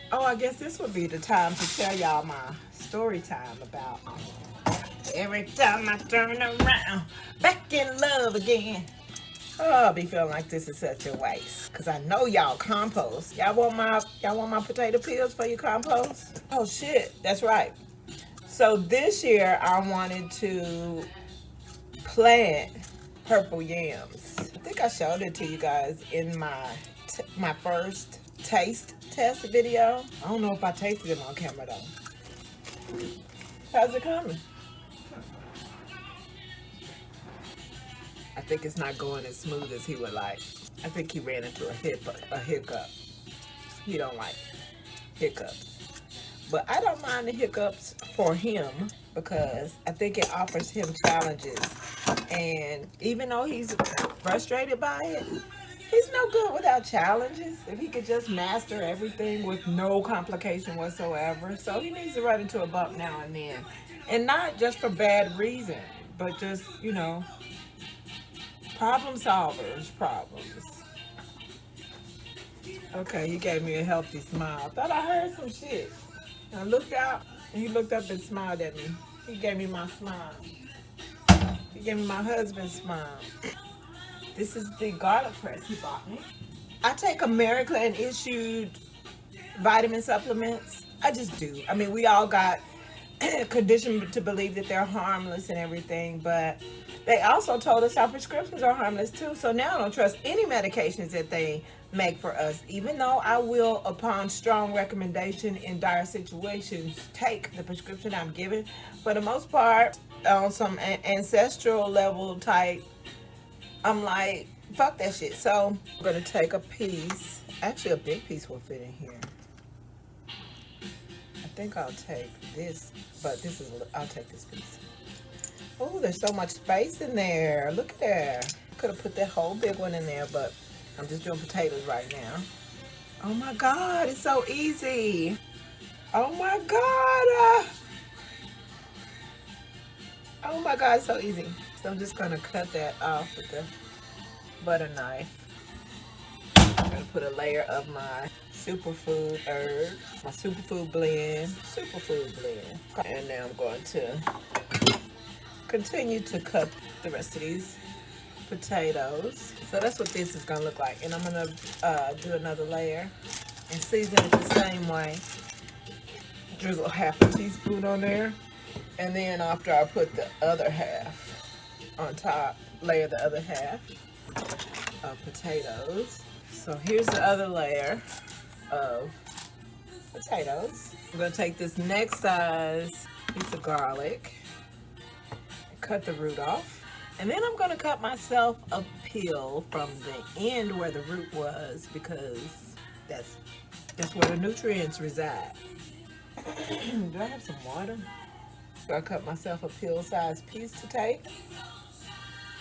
Oh, I guess this would be the time to tell y'all my story time about every time I turn around, back in love again. Oh, I'll be feeling like this is such a waste. Cause I know y'all compost. Y'all want my potato peels for your compost? Oh shit, that's right. So this year I wanted to plant purple yams. I think I showed it to you guys in my first taste test video. I don't know if I tasted them on camera though. How's it coming? I think it's not going as smooth as he would like. I think he ran into a hiccup. He don't like hiccups. But I don't mind the hiccups for him because I think it offers him challenges. And even though he's frustrated by it, he's no good without challenges. If he could just master everything with no complication whatsoever. So he needs to run into a bump now and then. And not just for bad reason, but just, you know, problem solvers problems. Okay, he gave me a healthy smile. I thought I heard some shit. I looked out and he looked up and smiled at me. He gave me my smile. He gave me my husband's smile. This is the garlic press he bought me. I take American issued vitamin supplements. I just do. I mean, we all got conditioned to believe that they're harmless and everything, but they also told us our prescriptions are harmless too. So now I don't trust any medications that they make for us, even though I will, upon strong recommendation in dire situations, take the prescription I'm given. For the most part, on some ancestral level type, I'm like, fuck that shit. So I'm gonna take a piece. Actually, a big piece will fit in here. I think I'll take this, but I'll take this piece. Oh, there's so much space in there. Look at that. Could have put that whole big one in there, but I'm just doing potatoes right now. Oh my God, it's so easy. Oh my God. Oh my God, it's so easy. So I'm just gonna cut that off with the butter knife. I'm gonna put a layer of my superfood herb, my superfood blend. And now I'm going to continue to cut the rest of these potatoes. So that's what this is gonna look like. And I'm gonna do another layer and season it the same way. Drizzle half a teaspoon on there. And then after I put the other half on top, layer the other half of potatoes. So here's the other layer of potatoes. I'm gonna take this next size piece of garlic, cut the root off, and then I'm gonna cut myself a peel from the end where the root was, because that's where the nutrients reside. Do I have some water? So I cut myself a peel-sized piece to take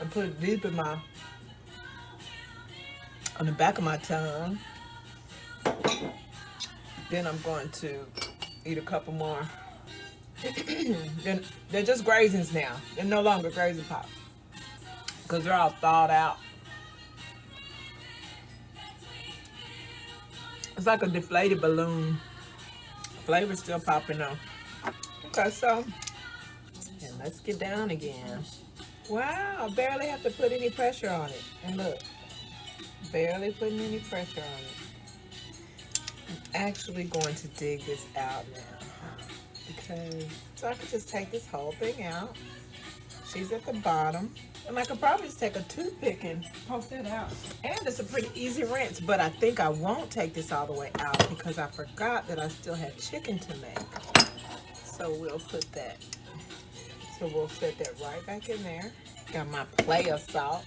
and put it deep in on the back of my tongue. Then I'm going to eat a couple more. They're just grazings now. They're no longer grazing pops because they're all thawed out. It's like a deflated balloon. Flavor's still popping though. Okay, so, and let's get down again. Wow, barely have to put any pressure on it. And look, barely putting any pressure on it. I'm actually going to dig this out now, because so I could just take this whole thing out. She's at the bottom. And I could probably just take a toothpick and poke that out. And it's a pretty easy rinse, but I think I won't take this all the way out because I forgot that I still have chicken to make. So we'll put that. So we'll set that right back in there. Got my play of salt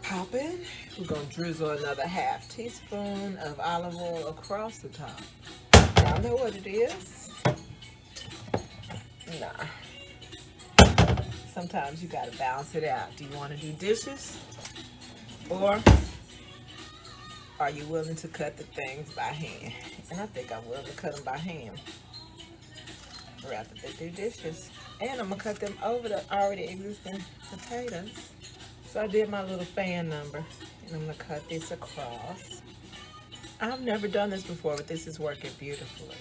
popping. We're gonna drizzle another half teaspoon of olive oil across the top. Y'all know what it is? Nah. Sometimes you gotta balance it out. Do you wanna do dishes? Or are you willing to cut the things by hand? And I think I'm willing to cut them by hand rather than do dishes. And I'm gonna cut them over the already existing potatoes. So I did my little fan number, and I'm gonna cut this across. I've never done this before, but this is working beautifully.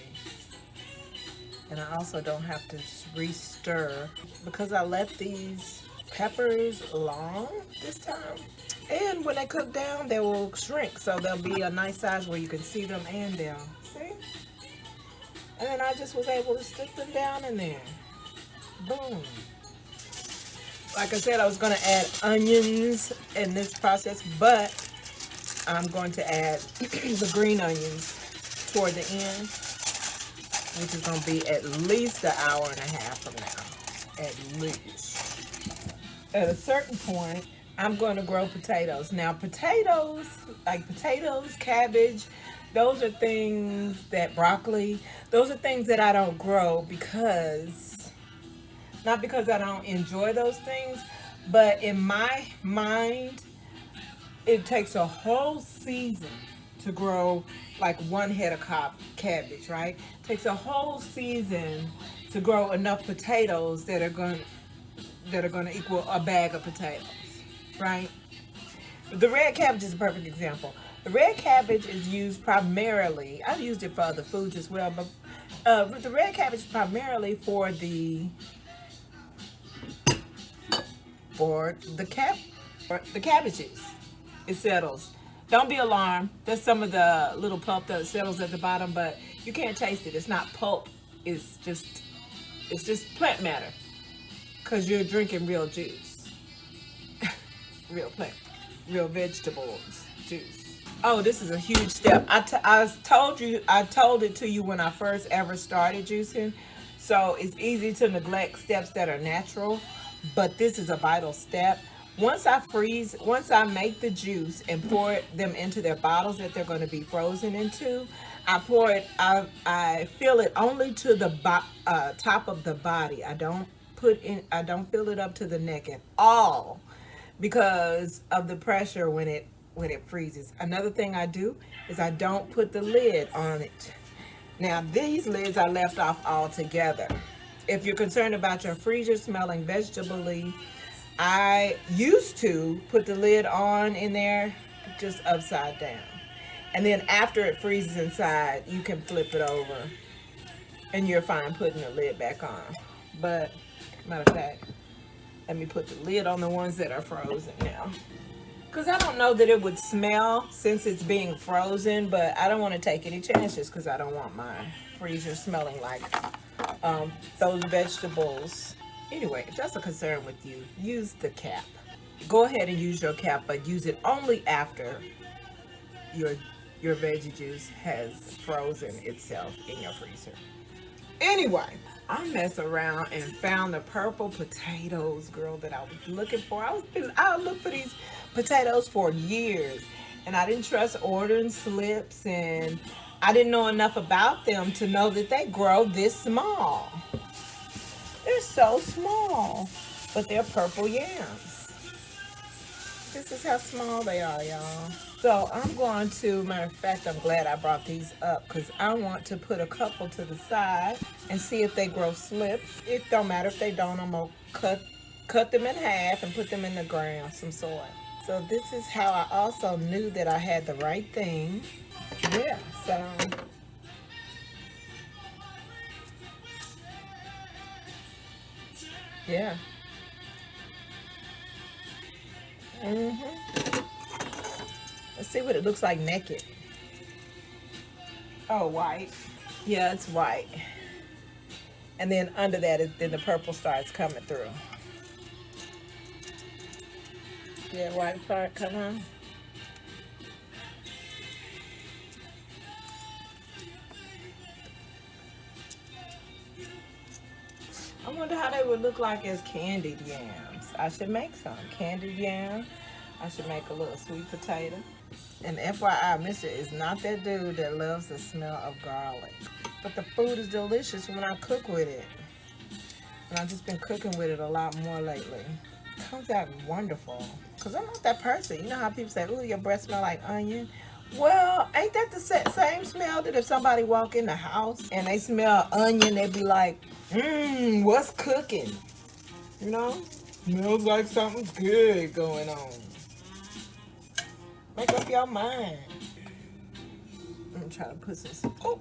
And I also don't have to re-stir because I left these peppers long this time. And when they cook down, they will shrink. So they'll be a nice size where you can see them and down. See? And then I just was able to stick them down in there. Boom. Like I said, I was going to add onions in this process, but I'm going to add the green onions toward the end, which is going to be at least an hour and a half from now. At least. At a certain point, I'm going to grow potatoes. Now, potatoes, like potatoes, cabbage, those are things that, broccoli, those are things that I don't grow because, not because I don't enjoy those things, but in my mind, it takes a whole season to grow like one head of cabbage, right? It takes a whole season to grow enough potatoes that are going to equal a bag of potatoes, right? The red cabbage is a perfect example. The red cabbage is used primarily, I've used it for other foods as well, but the red cabbage is primarily for the cabbages. It settles. Don't be alarmed. There's some of the little pulp that settles at the bottom, but you can't taste it. It's not pulp. It's just plant matter, because you're drinking real juice. Real vegetables juice. Oh, this is a huge step. I told it to you when I first ever started juicing. So it's easy to neglect steps that are natural, but this is a vital step. Once I make the juice and pour them into their bottles that they're going to be frozen into, I fill it only to the top of the body. I don't fill it up to the neck at all because of the pressure when it freezes. Another thing I do is I don't put the lid on it. Now, these lids I left off altogether. If you're concerned about your freezer smelling vegetably, I used to put the lid on in there just upside down. And then after it freezes inside, you can flip it over and you're fine putting the lid back on. But, matter of fact, let me put the lid on the ones that are frozen now. Because I don't know that it would smell since it's being frozen, but I don't want to take any chances because I don't want my freezer smelling like those vegetables. Anyway, if that's a concern with you, use the cap. Go ahead and use your cap, but use it only after your veggie juice has frozen itself in your freezer. Anyway, I messed around and found the purple potatoes, girl, that I was looking for. I looked for these potatoes for years, and I didn't trust ordering slips, and I didn't know enough about them to know that they grow this small. They're so small, but they're purple yams. This is how small they are, y'all. So I'm going to, matter of fact, I'm glad I brought these up because I want to put a couple to the side and see if they grow slips. It don't matter if they don't, I'm going to cut them in half and put them in the ground, some soil. So this is how I also knew that I had the right thing. Yeah, so yeah. Let's see what it looks like naked. Oh, white. Yeah, it's white. And then under that, then the purple starts coming through. Yeah, white part, come on. I wonder how they would look like as candied yams. I should make some candied yam. I should make a little sweet potato. And FYI, Mr. is not that dude that loves the smell of garlic. But the food is delicious when I cook with it. And I've just been cooking with it a lot more lately. It comes out wonderful. Because I'm not that person. You know how people say, ooh, your breath smell like onion? Well, ain't that the same smell that if somebody walk in the house and they smell onion, they be like, what's cooking? You know? Smells like something's good going on. Make up your mind. gonna try to put some, oh.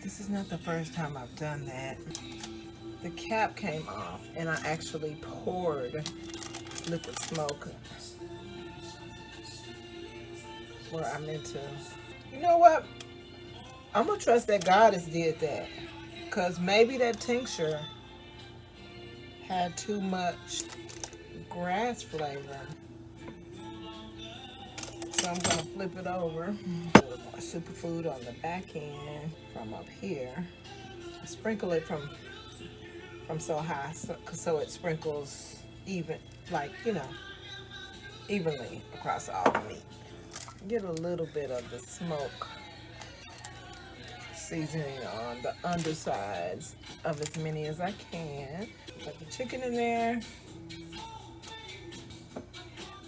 This is not the first time I've done that. The cap came off and I actually poured liquid smoke where I meant to. You know what? I'm gonna trust that Goddess did that, because maybe that tincture had too much grass flavor. So I'm gonna flip it over. A little more superfood on the back end from up here. Sprinkle it from so high, so it sprinkles even, like, you know, evenly across all the meat. Get a little bit of the smoke seasoning on the undersides of as many as I can. Put the chicken in there.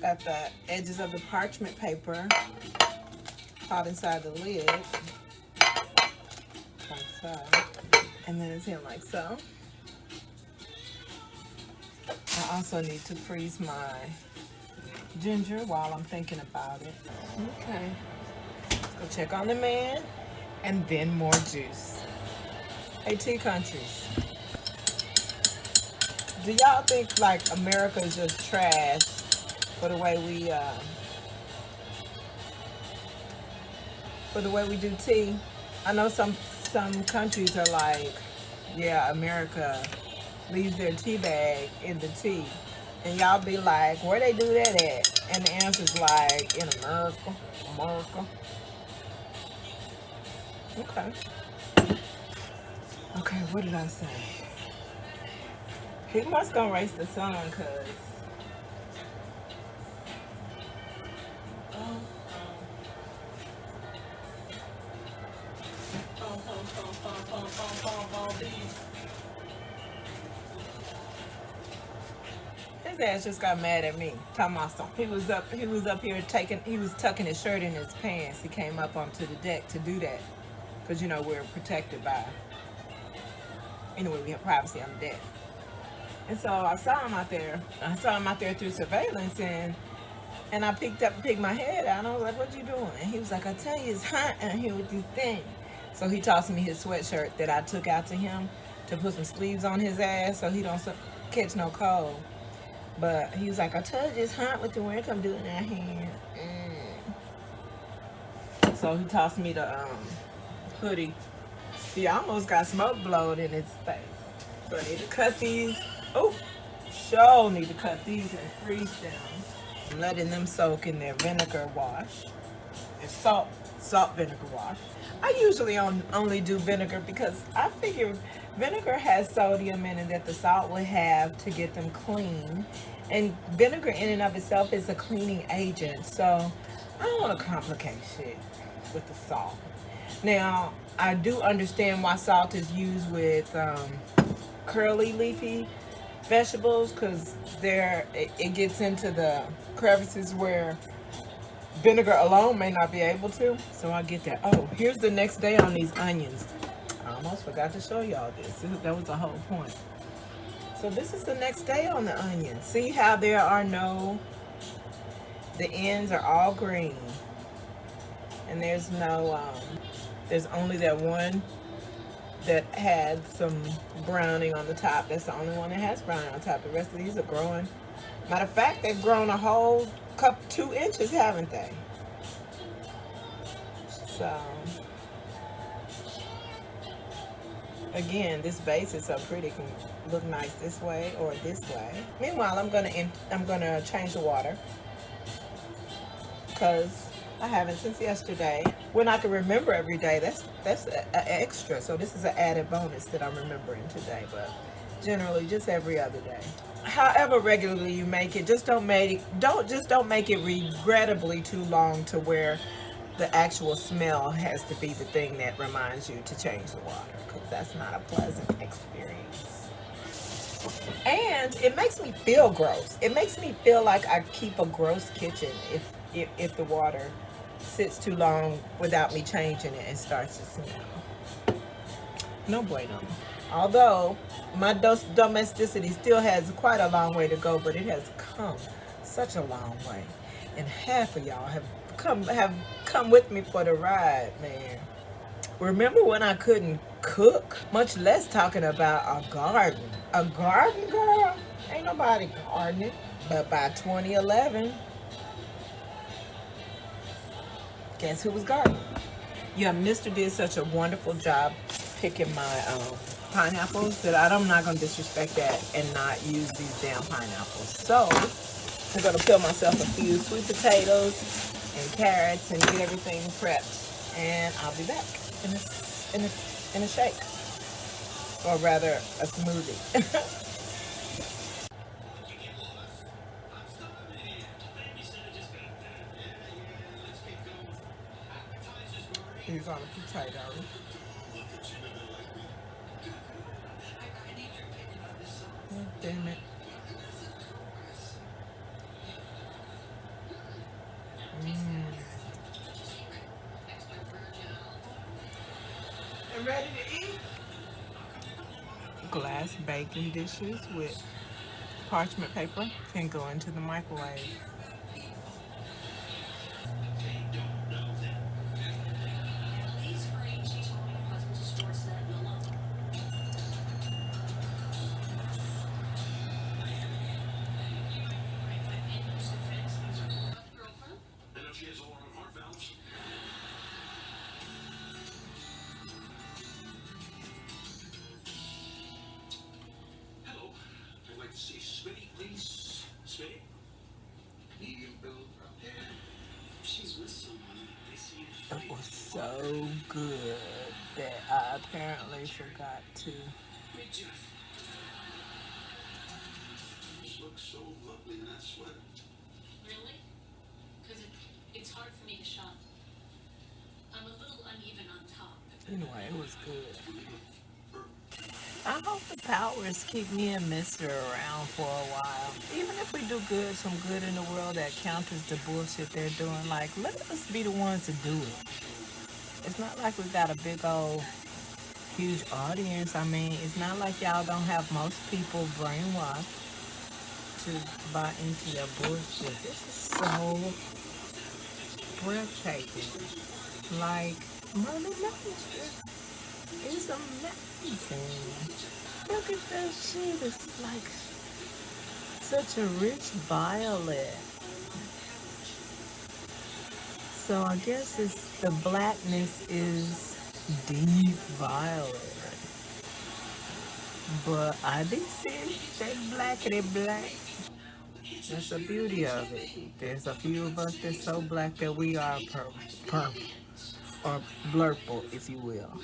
Got the edges of the parchment paper caught inside the lid, like so, and then it's in like so. I also need to freeze my ginger while I'm thinking about it. Okay, let's go check on the man, and then more juice. Hey, tea countries, do y'all think like America is just trash for the way we do tea? I know some countries are like, yeah, America leaves their tea bag in the tea, and y'all be like, where they do that at? And the answer's like, in America. Okay, what did I say? He must gonna race the sun, cause his ass just got mad at me. Talking about something. He was up here he was tucking his shirt in his pants. He came up onto the deck to do that, because you know we're protected by, anyway, we have privacy on the deck. And so I saw him out there. Through surveillance, and I picked my head out, and I was like, what you doing? And he was like, I tell you, it's hot out here with these things. So he tossed me his sweatshirt that I took out to him to put some sleeves on his ass so he don't catch no cold. But he was like, I told you it's hot with the winter. I'm doing out here. So he tossed me the hoodie. He almost got smoke blowed in his face. So I need to cut these. Oh, sure need to cut these and freeze them. I'm letting them soak in their vinegar wash. It's salt vinegar wash. I usually only do vinegar because I figure vinegar has sodium in it that the salt would have to get them clean. And vinegar in and of itself is a cleaning agent. So I don't want to complicate shit with the salt. Now, I do understand why salt is used with curly leafy vegetables, because it gets into the crevices where vinegar alone may not be able to. So I get that. Oh, here's the next day on these onions. I almost forgot to show y'all this. That was the whole point. So this is the next day on the onions. See how there are the ends are all green, and there's no there's only that one that had some browning on the top. That's the only one that has browning on top. The rest of these are growing. Matter of fact, they've grown a whole 2 inches, haven't they? So again, this base is so pretty. It can look nice this way or this way. Meanwhile, I'm gonna change the water, because I haven't since yesterday. When I can remember every day, that's an extra. So this is an added bonus that I'm remembering today. But generally, just every other day. However regularly you make it, don't make it regrettably too long to where the actual smell has to be the thing that reminds you to change the water, because that's not a pleasant experience. And it makes me feel gross. It makes me feel like I keep a gross kitchen if the water sits too long without me changing it and starts to smell. No bueno. Although my domesticity still has quite a long way to go, but it has come such a long way. And half of y'all have come with me for the ride, man. Remember when I couldn't cook? Much less talking about a garden. A garden, girl? Ain't nobody gardening. But by 2011, guess who was gardening? Yeah, Mr. did such a wonderful job picking my pineapples that I'm not going to disrespect that and not use these damn pineapples. So, I'm going to peel myself a few sweet potatoes and carrots and get everything prepped. And I'll be back in a shake. Or rather, a smoothie. These are the potatoes. Oh, damn it. And ready to eat? Glass baking dishes with parchment paper can go into the microwave. It was so good that I apparently forgot to. Looks so lovely in that sweater. Really? Because it's hard for me to shop. I'm a little uneven on top. Anyway, it was good. I hope the powers keep me and Mister around for a while. Even if we do some good in the world that counters the bullshit they're doing, like, let us be the ones to do it. It's not like we got a big old, huge audience. I mean, it's not like y'all don't have most people brainwashed to buy into your bullshit. This is so breathtaking. Like, Mother Nature is amazing. Look at that shit. It's like such a rich violet. So I guess it's the blackness is deep violet. But I did see that blackity black. That's the beauty of it. There's a few of us that's so black that we are purple or blurple, if you will.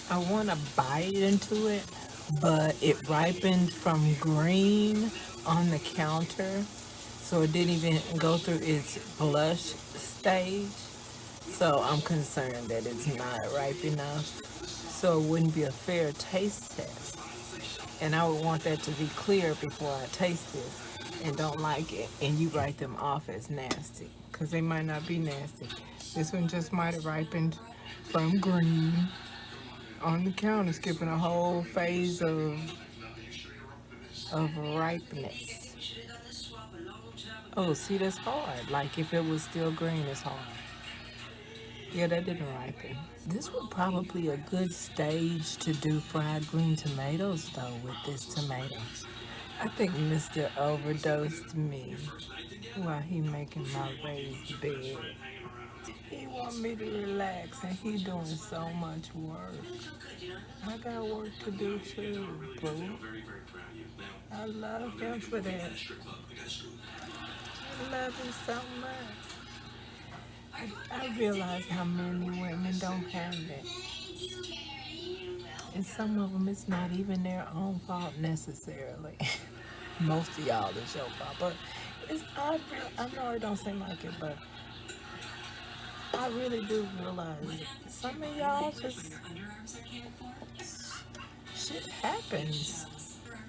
I want to bite into it, but it ripened from green on the counter, so it didn't even go through its blush stage. So I'm concerned that it's not ripe enough, so it wouldn't be a fair taste test. And I would want that to be clear before I taste this and don't like it, and you write them off as nasty, because they might not be nasty. This one just might have ripened from green on the counter, skipping a whole phase of ripeness. Oh, see, that's hard. Like, if it was still green, it's hard. Yeah, that didn't ripen. This would probably be a good stage to do fried green tomatoes, though, with this tomato. I think Mr. overdosed me while he making my raised bed. He want me to relax, and he doing so much work. I got work to do too, boo. I love him for that. I love him so much. I realize how many women don't have it. And some of them, it's not even their own fault necessarily. Most of y'all, it's your fault. But I know it don't seem like it, but I really do realize it. Some of y'all just, shit happens.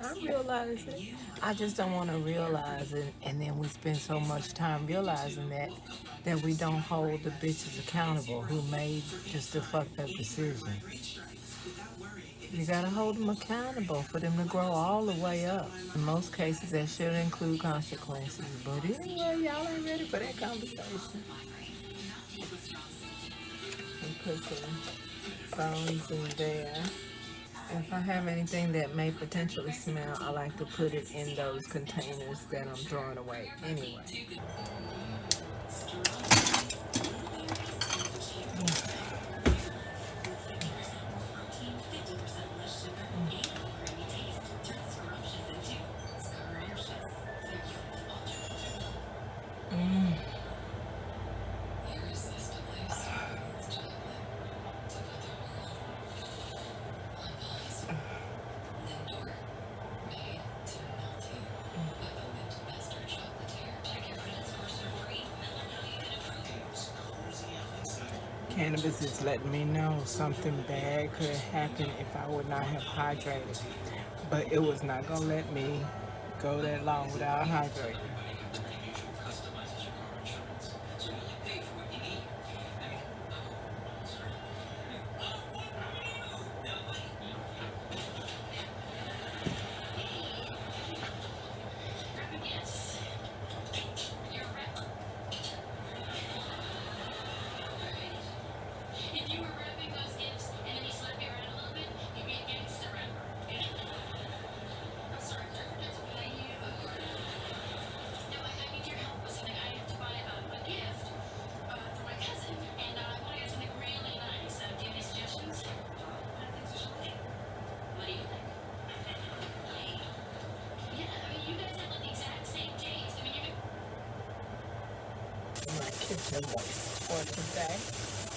I realize it. I just don't want to realize it, and then we spend so much time realizing that we don't hold the bitches accountable who made just a fucked up decision. You gotta hold them accountable for them to grow all the way up. In most cases, that should include consequences. But anyway, y'all ain't ready for that conversation. And put some bones in there. If I have anything that may potentially smell, I like to put it in those containers that I'm throwing away anyway. Cannabis is letting me know something bad could happen if I would not have hydrated. But it was not going to let me go that long without hydrating. My kitchen waste for today.